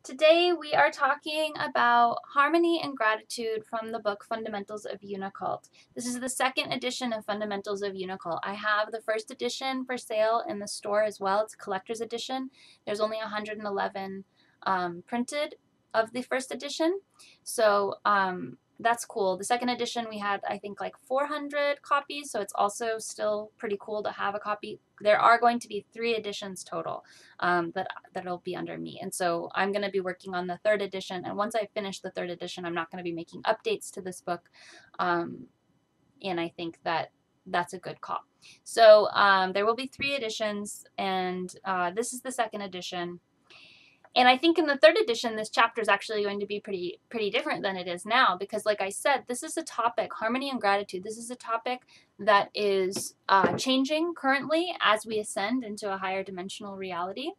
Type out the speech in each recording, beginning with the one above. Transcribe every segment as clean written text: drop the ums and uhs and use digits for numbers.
Today we are talking about harmony and gratitude from the book Fundamentals of Unicult. This is the second edition of Fundamentals of Unicult. I have the first edition for sale in the store as well. It's a collector's edition. There's only 111 printed of the first edition. So that's cool. The second edition we had, I think, like 400 copies, so it's also still pretty cool to have a copy. There are going to be 3 editions total that'll be under me, and so I'm going to be working on the 3rd edition, and once I finish the 3rd edition, I'm not going to be making updates to this book, and I think that that's a good call. So there will be 3 editions, and this is the 2nd edition. And I think in the 3rd edition, this chapter is actually going to be pretty different than it is now, because like I said, this is a topic, harmony and gratitude. This is a topic that is changing currently as we ascend into a higher dimensional reality.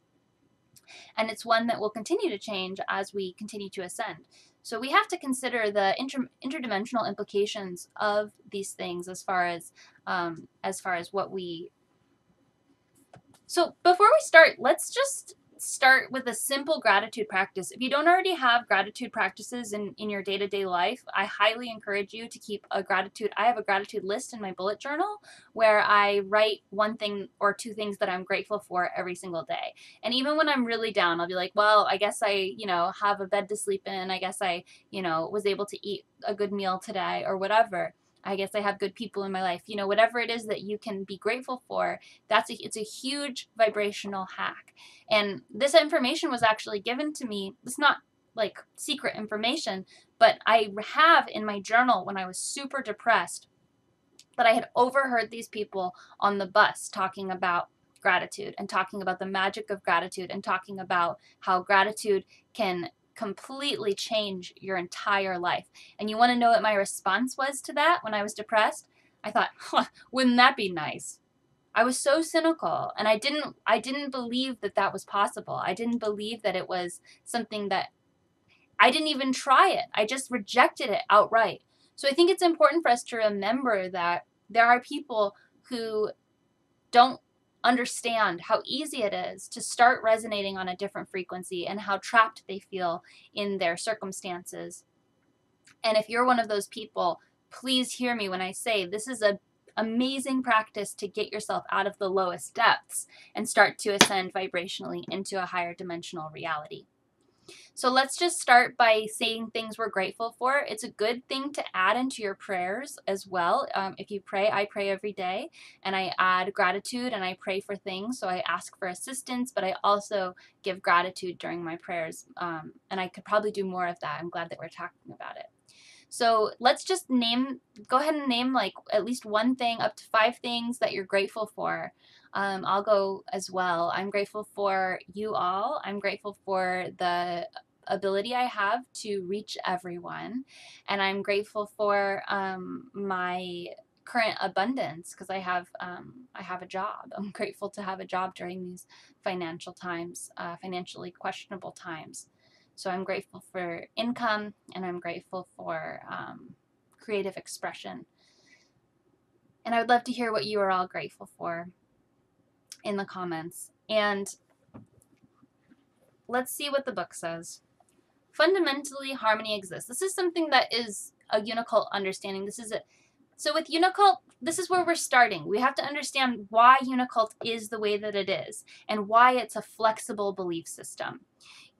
And it's one that will continue to change as we continue to ascend. So we have to consider the interdimensional implications of these things as far as what we... So before we start, let's just start with a simple gratitude practice. If you don't already have gratitude practices in your day-to-day life, I highly encourage you to keep a gratitude. I have a gratitude list in my bullet journal where I write 1 thing or 2 things that I'm grateful for every single day. And even when I'm really down, I'll be like, well, I guess I, have a bed to sleep in. I guess I, was able to eat a good meal today or whatever. I guess I have good people in my life. Whatever it is that you can be grateful for, it's a huge vibrational hack. And this information was actually given to me. It's not like secret information, but I have in my journal when I was super depressed that I had overheard these people on the bus talking about gratitude and talking about the magic of gratitude and talking about how gratitude can completely change your entire life. And you want to know what my response was to that when I was depressed? I thought, wouldn't that be nice? I was so cynical, and I didn't believe that that was possible. I didn't believe that it was something that... I didn't even try it. I just rejected it outright. So I think it's important for us to remember that there are people who don't understand how easy it is to start resonating on a different frequency and how trapped they feel in their circumstances. And if you're one of those people, please hear me when I say this is an amazing practice to get yourself out of the lowest depths and start to ascend vibrationally into a higher dimensional reality. So let's just start by saying things we're grateful for. It's a good thing to add into your prayers as well. If you pray, I pray every day, and I add gratitude and I pray for things. So I ask for assistance, but I also give gratitude during my prayers. And I could probably do more of that. I'm glad that we're talking about it. So let's just go ahead and name like at least 1 thing up to 5 things that you're grateful for. I'll go as well. I'm grateful for you all. I'm grateful for the ability I have to reach everyone. And I'm grateful for my current abundance because I have a job. I'm grateful to have a job during these financial times, financially questionable times. So I'm grateful for income, and I'm grateful for creative expression. And I would love to hear what you are all grateful for in the comments. And let's see what the book says. Fundamentally, harmony exists. This is something that is a Unicult understanding. So with Unicult, this is where we're starting. We have to understand why Unicult is the way that it is and why it's a flexible belief system.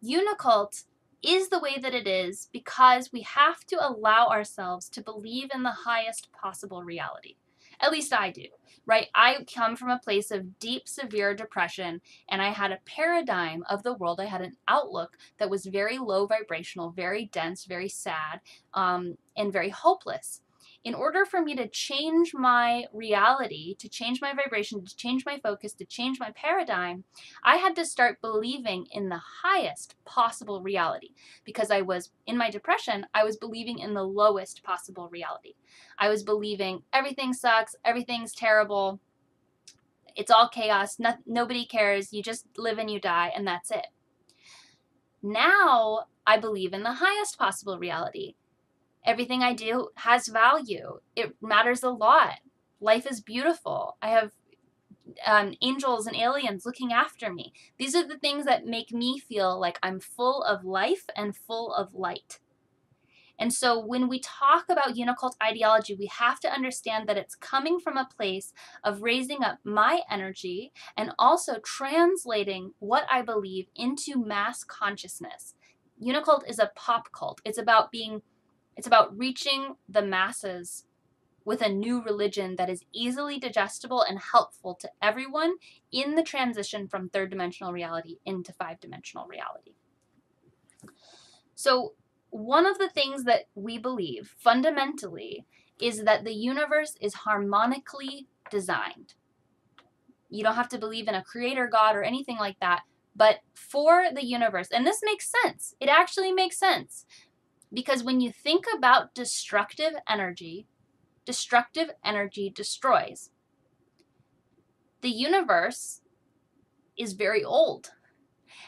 Unicult is the way that it is because we have to allow ourselves to believe in the highest possible reality. At least I do, right? I come from a place of deep, severe depression, and I had a paradigm of the world. I had an outlook that was very low vibrational, very dense, very sad, and very hopeless. In order for me to change my reality, to change my vibration, to change my focus, to change my paradigm, I had to start believing in the highest possible reality. Because I was, in my depression, I was believing in the lowest possible reality. I was believing everything sucks, everything's terrible, it's all chaos, nobody cares, you just live and you die, and that's it. Now I believe in the highest possible reality. Everything I do has value. It matters a lot. Life is beautiful. I have angels and aliens looking after me. These are the things that make me feel like I'm full of life and full of light. And so when we talk about Unicult ideology, we have to understand that it's coming from a place of raising up my energy and also translating what I believe into mass consciousness. Unicult is a pop cult. It's about reaching the masses with a new religion that is easily digestible and helpful to everyone in the transition from third dimensional reality into five-dimensional reality. So one of the things that we believe fundamentally is that the universe is harmonically designed. You don't have to believe in a creator God or anything like that, but for the universe, and this makes sense. It actually makes sense, because when you think about destructive energy destroys. The universe is very old.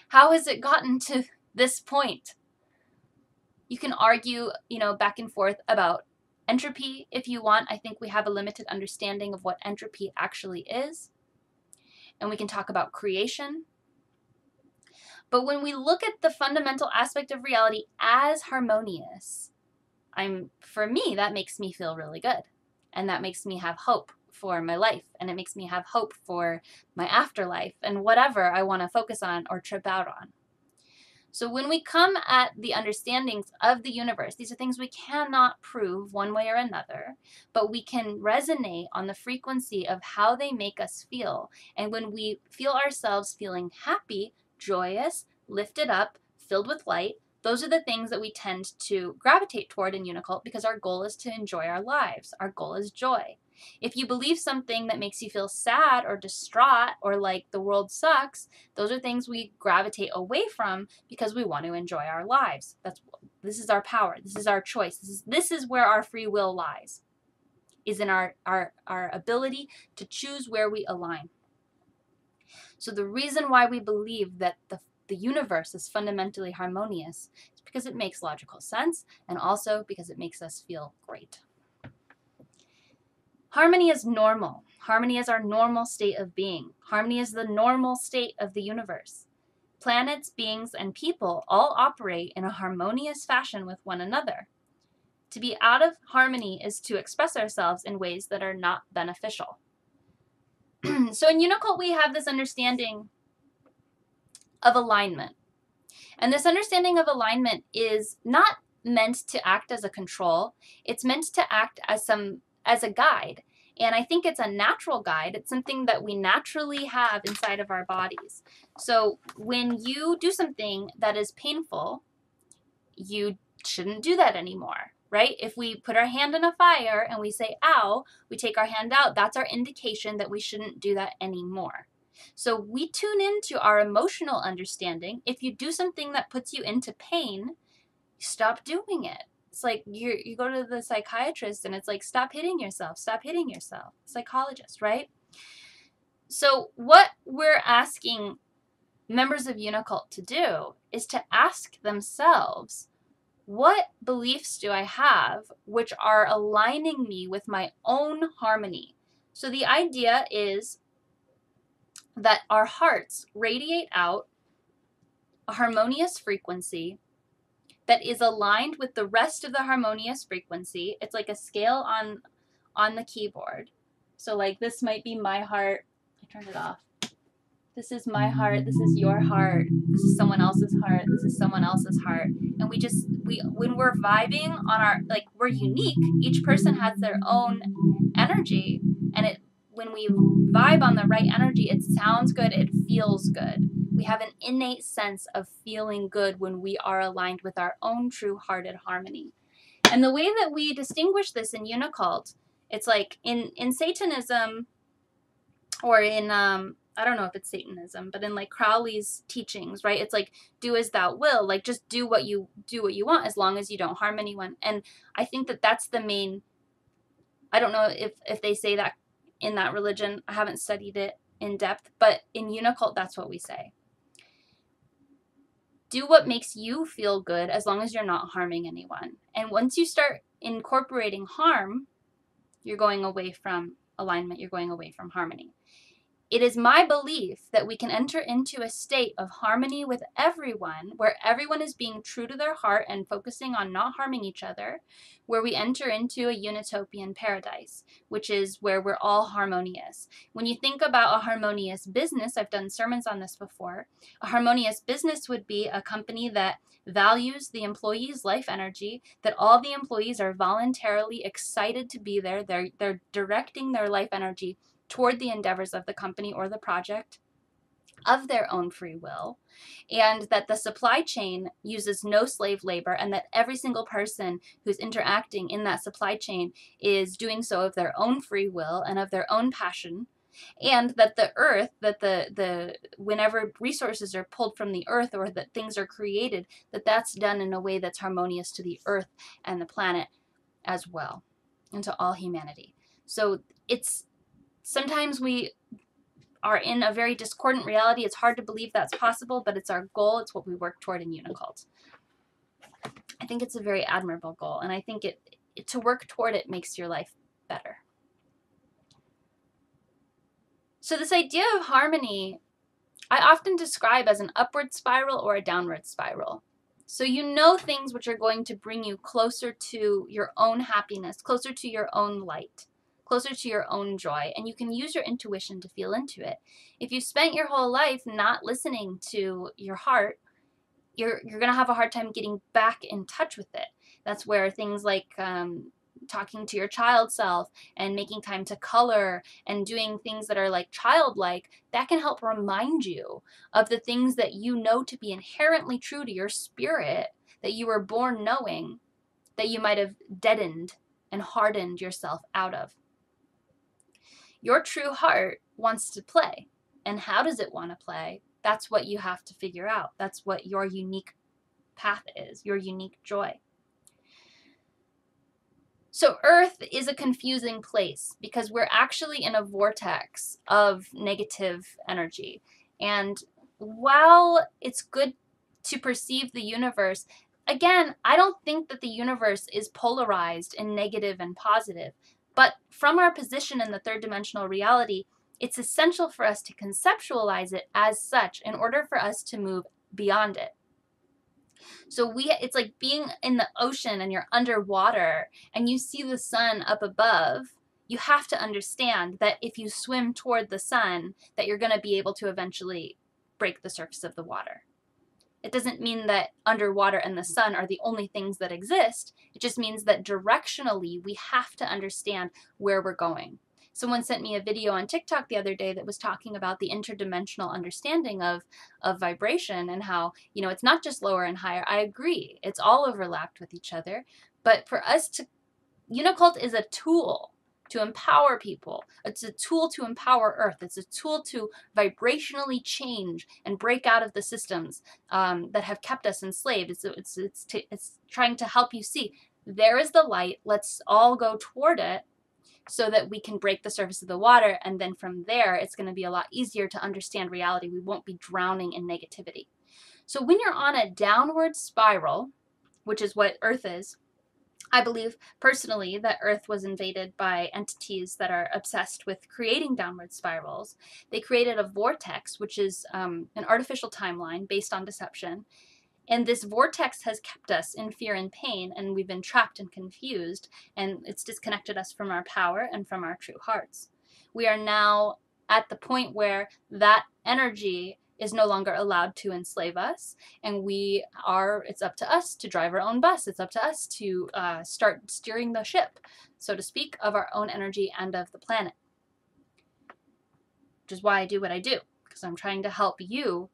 How has it gotten to this point? You can argue, back and forth about entropy if you want. I think we have a limited understanding of what entropy actually is. And we can talk about creation. But when we look at the fundamental aspect of reality as harmonious, for me, that makes me feel really good. And that makes me have hope for my life. And it makes me have hope for my afterlife and whatever I want to focus on or trip out on. So when we come at the understandings of the universe, these are things we cannot prove one way or another, but we can resonate on the frequency of how they make us feel. And when we feel ourselves feeling happy, joyous, lifted up, filled with light, those are the things that we tend to gravitate toward in Unicult, because our goal is to enjoy our lives. Our goal is joy. If you believe something that makes you feel sad or distraught or like the world sucks, those are things we gravitate away from because we want to enjoy our lives. This is our power. This is our choice. This is where our free will lies, is in our ability to choose where we align. So the reason why we believe that the universe is fundamentally harmonious is because it makes logical sense, and also because it makes us feel great. Harmony is normal. Harmony is our normal state of being. Harmony is the normal state of the universe. Planets, beings, and people all operate in a harmonious fashion with one another. To be out of harmony is to express ourselves in ways that are not beneficial. So in Unicult, we have this understanding of alignment. And this understanding of alignment is not meant to act as a control. It's meant to act as a guide. And I think it's a natural guide. It's something that we naturally have inside of our bodies. So when you do something that is painful, you shouldn't do that anymore, right? If we put our hand in a fire and we say, ow, we take our hand out, that's our indication that we shouldn't do that anymore. So we tune into our emotional understanding. If you do something that puts you into pain, stop doing it. It's like you go to the psychiatrist and it's like, stop hitting yourself, psychologist, right? So what we're asking members of Unicult to do is to ask themselves, what beliefs do I have which are aligning me with my own harmony? So the idea is that our hearts radiate out a harmonious frequency that is aligned with the rest of the harmonious frequency. It's like a scale on the keyboard. So like this might be my heart. I turned it off. This is my heart. This is your heart. This is someone else's heart. This is someone else's heart. And when we're vibing on we're unique. Each person has their own energy, and when we vibe on the right energy, it sounds good. It feels good. We have an innate sense of feeling good when we are aligned with our own true hearted harmony. And the way that we distinguish this in Unicult, it's like in Satanism, or in I don't know if it's Satanism, but in like Crowley's teachings, right? It's like, do as thou will, like just do what you want as long as you don't harm anyone. And I think that that's the main, I don't know if they say that in that religion. I haven't studied it in depth, but in Unicult, that's what we say. Do what makes you feel good as long as you're not harming anyone. And once you start incorporating harm, you're going away from alignment, you're going away from harmony. It is my belief that we can enter into a state of harmony with everyone, where everyone is being true to their heart and focusing on not harming each other, where we enter into a utopian paradise, which is where we're all harmonious. When you think about a harmonious business, I've done sermons on this before, a harmonious business would be a company that values the employees' life energy, that all the employees are voluntarily excited to be there, they're directing their life energy toward the endeavors of the company or the project of their own free will, and that the supply chain uses no slave labor, and that every single person who's interacting in that supply chain is doing so of their own free will and of their own passion, and that the earth, that the whenever resources are pulled from the earth or that things are created, that that's done in a way that's harmonious to the earth and the planet as well, and to all humanity. So it's sometimes we are in a very discordant reality. It's hard to believe that's possible, but it's our goal. It's what we work toward in Unicult. I think it's a very admirable goal, and I think to work toward it makes your life better. So this idea of harmony, I often describe as an upward spiral or a downward spiral. So you know things which are going to bring you closer to your own happiness, closer to your own light, closer to your own joy, and you can use your intuition to feel into it. If you spent your whole life not listening to your heart, you're going to have a hard time getting back in touch with it. That's where things like talking to your child self and making time to color and doing things that are like childlike, that can help remind you of the things that you know to be inherently true to your spirit, that you were born knowing, that you might have deadened and hardened yourself out of. Your true heart wants to play. And how does it want to play? That's what you have to figure out. That's what your unique path is, your unique joy. So Earth is a confusing place because we're actually in a vortex of negative energy. And while it's good to perceive the universe, again, I don't think that the universe is polarized in negative and positive. But from our position in the third dimensional reality, it's essential for us to conceptualize it as such in order for us to move beyond it. So it's like being in the ocean and you're underwater and you see the sun up above. You have to understand that if you swim toward the sun, that you're going to be able to eventually break the surface of the water. It doesn't mean that underwater and the sun are the only things that exist. It just means that directionally, we have to understand where we're going. Someone sent me a video on TikTok the other day that was talking about the interdimensional understanding of vibration and how, you know, it's not just lower and higher. I agree. It's all overlapped with each other. But for us to, Unicult is a tool to empower people. It's a tool to empower Earth. It's a tool to vibrationally change and break out of the systems that have kept us enslaved. It's trying to help you see there is the light. Let's all go toward it so that we can break the surface of the water. And then from there, it's going to be a lot easier to understand reality. We won't be drowning in negativity. So when you're on a downward spiral, which is what Earth is, I believe personally that Earth was invaded by entities that are obsessed with creating downward spirals. They created a vortex, which is an artificial timeline based on deception. And this vortex has kept us in fear and pain, and we've been trapped and confused, and it's disconnected us from our power and from our true hearts. We are now at the point where that energy is no longer allowed to enslave us, and it's up to us to drive our own bus. It's up to us to start steering the ship, so to speak, of our own energy and of the planet. Which is why I do what I do, because I'm trying to help you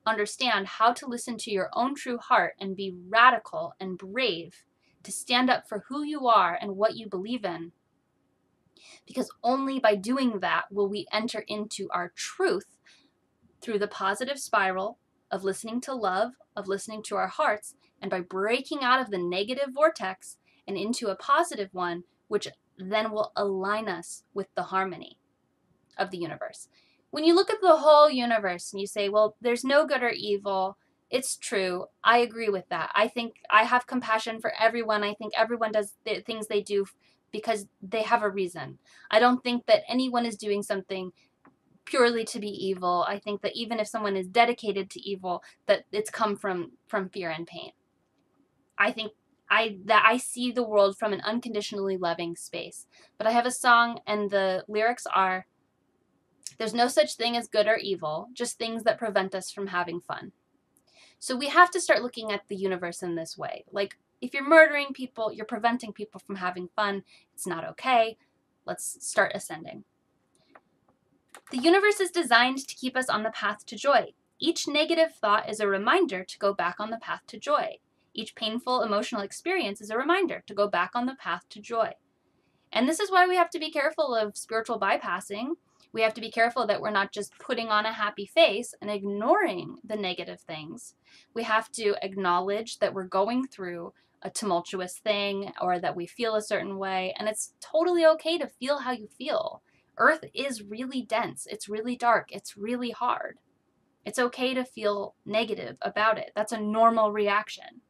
understand how to listen to your own true heart and be radical and brave to stand up for who you are and what you believe in. Because only by doing that will we enter into our truth through the positive spiral of listening to love, of listening to our hearts, and by breaking out of the negative vortex and into a positive one, which then will align us with the harmony of the universe. When you look at the whole universe and you say, well, there's no good or evil, it's true. I agree with that. I think I have compassion for everyone. I think everyone does the things they do because they have a reason. I don't think that anyone is doing something purely to be evil. I think that even if someone is dedicated to evil, that it's come from fear and pain. I think that I see the world from an unconditionally loving space. But I have a song, and the lyrics are, "There's no such thing as good or evil, just things that prevent us from having fun." So we have to start looking at the universe in this way. Like, if you're murdering people, you're preventing people from having fun. It's not okay. Let's start ascending. The universe is designed to keep us on the path to joy. Each negative thought is a reminder to go back on the path to joy. Each painful emotional experience is a reminder to go back on the path to joy. And this is why we have to be careful of spiritual bypassing. We have to be careful that we're not just putting on a happy face and ignoring the negative things. We have to acknowledge that we're going through a tumultuous thing, or that we feel a certain way, and it's totally okay to feel how you feel. Earth is really dense. It's really dark. It's really hard. It's okay to feel negative about it. That's a normal reaction.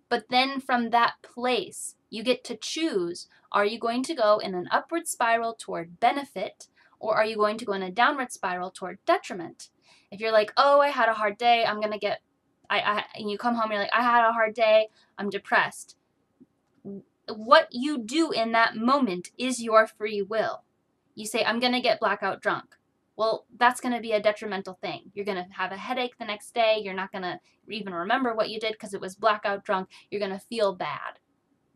But then from that place, you get to choose, are you going to go in an upward spiral toward benefit, or are you going to go in a downward spiral toward detriment? If you're like, oh, I had a hard day, I'm going to get, and you come home, you're like, I had a hard day, I'm depressed. What you do in that moment is your free will. You say, I'm going to get blackout drunk. Well, that's going to be a detrimental thing. You're going to have a headache the next day. You're not going to even remember what you did because it was blackout drunk. You're going to feel bad.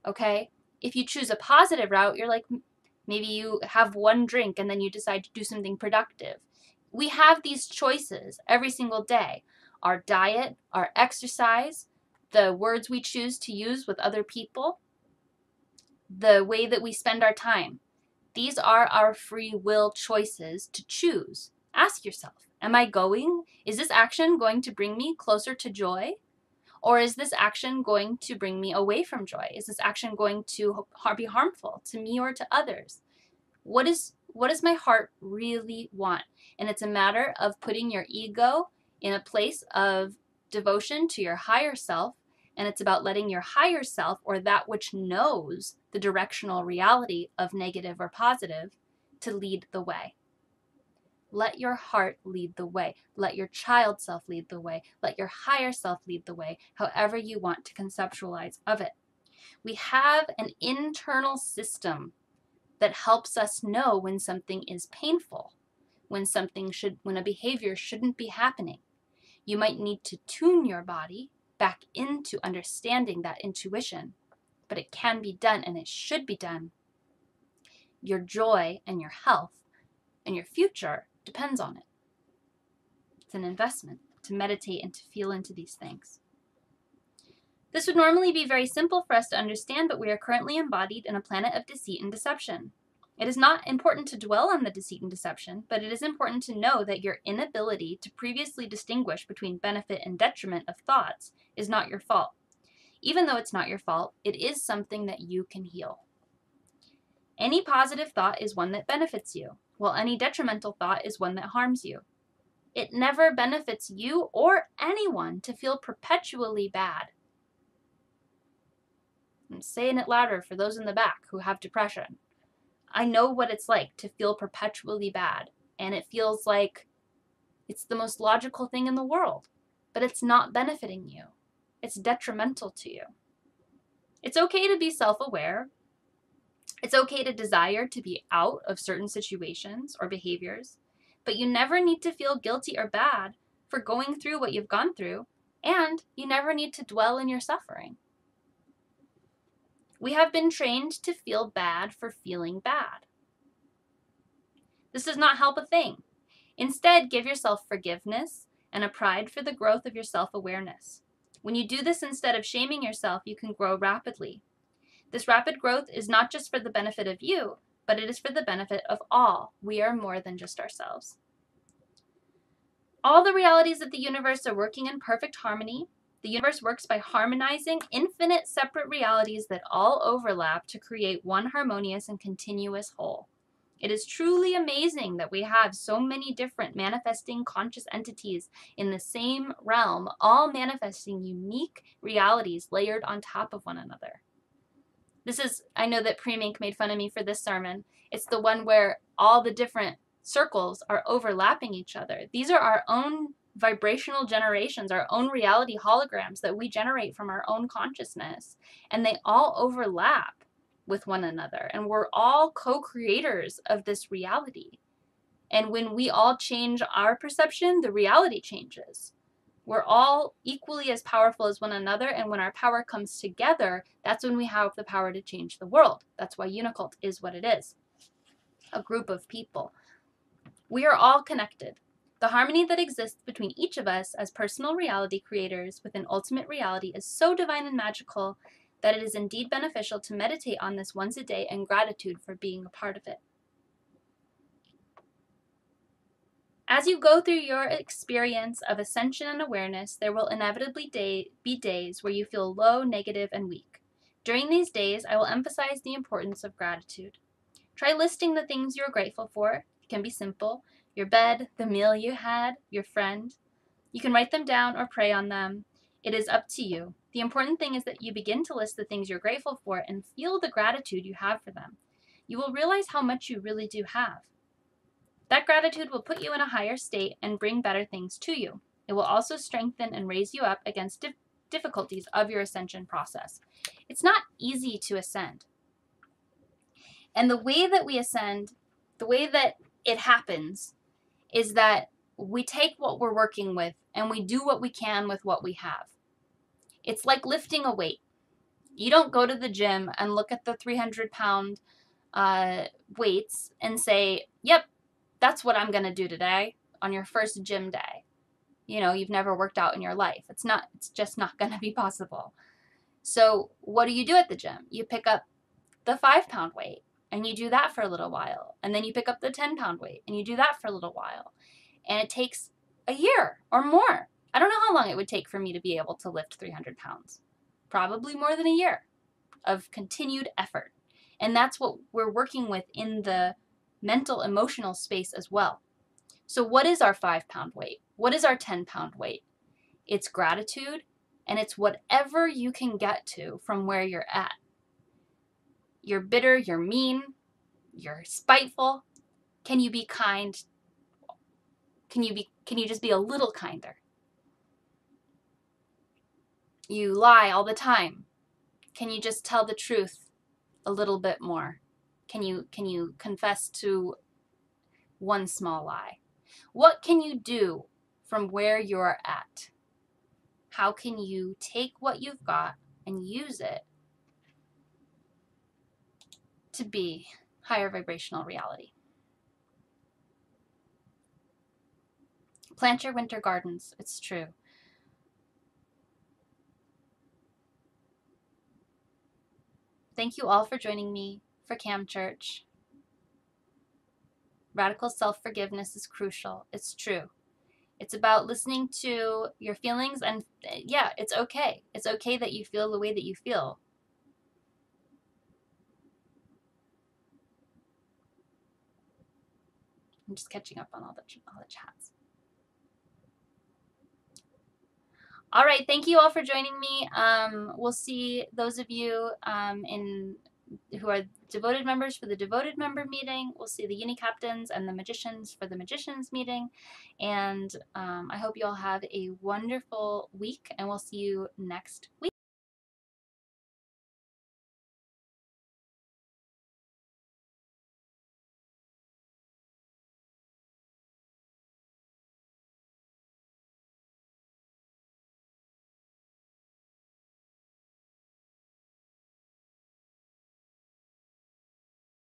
Okay? If you choose a positive route, you're like, maybe you have one drink and then you decide to do something productive. We have these choices every single day. Our diet, our exercise, the words we choose to use with other people, the way that we spend our time. These are our free will choices to choose. Ask yourself, is this action going to bring me closer to joy? Or is this action going to bring me away from joy? Is this action going to be harmful to me or to others? What does my heart really want? And it's a matter of putting your ego in a place of devotion to your higher self. And it's about letting your higher self, or that which knows the directional reality of negative or positive, to lead the way. Let your heart lead the way. Let your child self lead the way. Let your higher self lead the way, however you want to conceptualize of it. We have an internal system that helps us know when something is painful, when a behavior shouldn't be happening. You might need to tune your body back into understanding that intuition, but it can be done, and it should be done. Your joy and your health and your future depends on it. It's an investment to meditate and to feel into these things. This would normally be very simple for us to understand, but we are currently embodied in a planet of deceit and deception. It is not important to dwell on the deceit and deception, but it is important to know that your inability to previously distinguish between benefit and detriment of thoughts is not your fault. Even though it's not your fault, it is something that you can heal. Any positive thought is one that benefits you, while any detrimental thought is one that harms you. It never benefits you or anyone to feel perpetually bad. I'm saying it louder for those in the back who have depression. I know what it's like to feel perpetually bad, and it feels like it's the most logical thing in the world, but it's not benefiting you. It's detrimental to you. It's okay to be self-aware. It's okay to desire to be out of certain situations or behaviors, but you never need to feel guilty or bad for going through what you've gone through, and you never need to dwell in your suffering. We have been trained to feel bad for feeling bad. This does not help a thing. Instead, give yourself forgiveness and a pride for the growth of your self-awareness. When you do this instead of shaming yourself, you can grow rapidly. This rapid growth is not just for the benefit of you, but it is for the benefit of all. We are more than just ourselves. All the realities of the universe are working in perfect harmony. The universe works by harmonizing infinite separate realities that all overlap to create one harmonious and continuous whole. It is truly amazing that we have so many different manifesting conscious entities in the same realm, all manifesting unique realities layered on top of one another. I know that Pre-Mink made fun of me for this sermon. It's the one where all the different circles are overlapping each other. These are our own vibrational generations, our own reality holograms that we generate from our own consciousness, and they all overlap with one another, and we're all co-creators of this reality. And when we all change our perception, the reality changes. We're all equally as powerful as one another, and when our power comes together, that's when we have the power to change the world. That's why Unicult is what it is, a group of people. We are all connected. The harmony that exists between each of us as personal reality creators with an ultimate reality is so divine and magical that it is indeed beneficial to meditate on this once a day in gratitude for being a part of it. As you go through your experience of ascension and awareness, there will inevitably be days where you feel low, negative, and weak. During these days, I will emphasize the importance of gratitude. Try listing the things you are grateful for. It can be simple: your bed, the meal you had, your friend. You can write them down or pray on them. It is up to you. The important thing is that you begin to list the things you're grateful for and feel the gratitude you have for them. You will realize how much you really do have. That gratitude will put you in a higher state and bring better things to you. It will also strengthen and raise you up against difficulties of your ascension process. It's not easy to ascend. And the way that we ascend, the way that it happens, is that we take what we're working with and we do what we can with what we have. It's like lifting a weight. You don't go to the gym and look at the 300-pound weights and say, yep, that's what I'm going to do today on your first gym day. You know, you've never worked out in your life. It's just not going to be possible. So what do you do at the gym? You pick up the 5-pound weight and you do that for a little while. And then you pick up the 10-pound weight and you do that for a little while. And it takes a year or more. I don't know how long it would take for me to be able to lift 300 pounds. Probably more than a year of continued effort. And that's what we're working with in the mental, emotional space as well. So what is our 5-pound weight? What is our 10-pound weight? It's gratitude, and it's whatever you can get to from where you're at. You're bitter, you're mean, you're spiteful. Can you be kind? Can you just be a little kinder? You lie all the time. Can you just tell the truth a little bit more? Can you confess to one small lie? What can you do from where you're at? How can you take what you've got and use it to be higher vibrational reality? Plant your winter gardens. It's true. Thank you all for joining me for Cam Church. Radical self-forgiveness is crucial. It's true. It's about listening to your feelings, and yeah, it's okay. It's okay that you feel the way that you feel. I'm just catching up on all the chats. All right, thank you all for joining me. We'll see those of you who are devoted members for the devoted member meeting. We'll see the Unicaptains and the magicians for the magicians meeting. And I hope you all have a wonderful week, and we'll see you next week.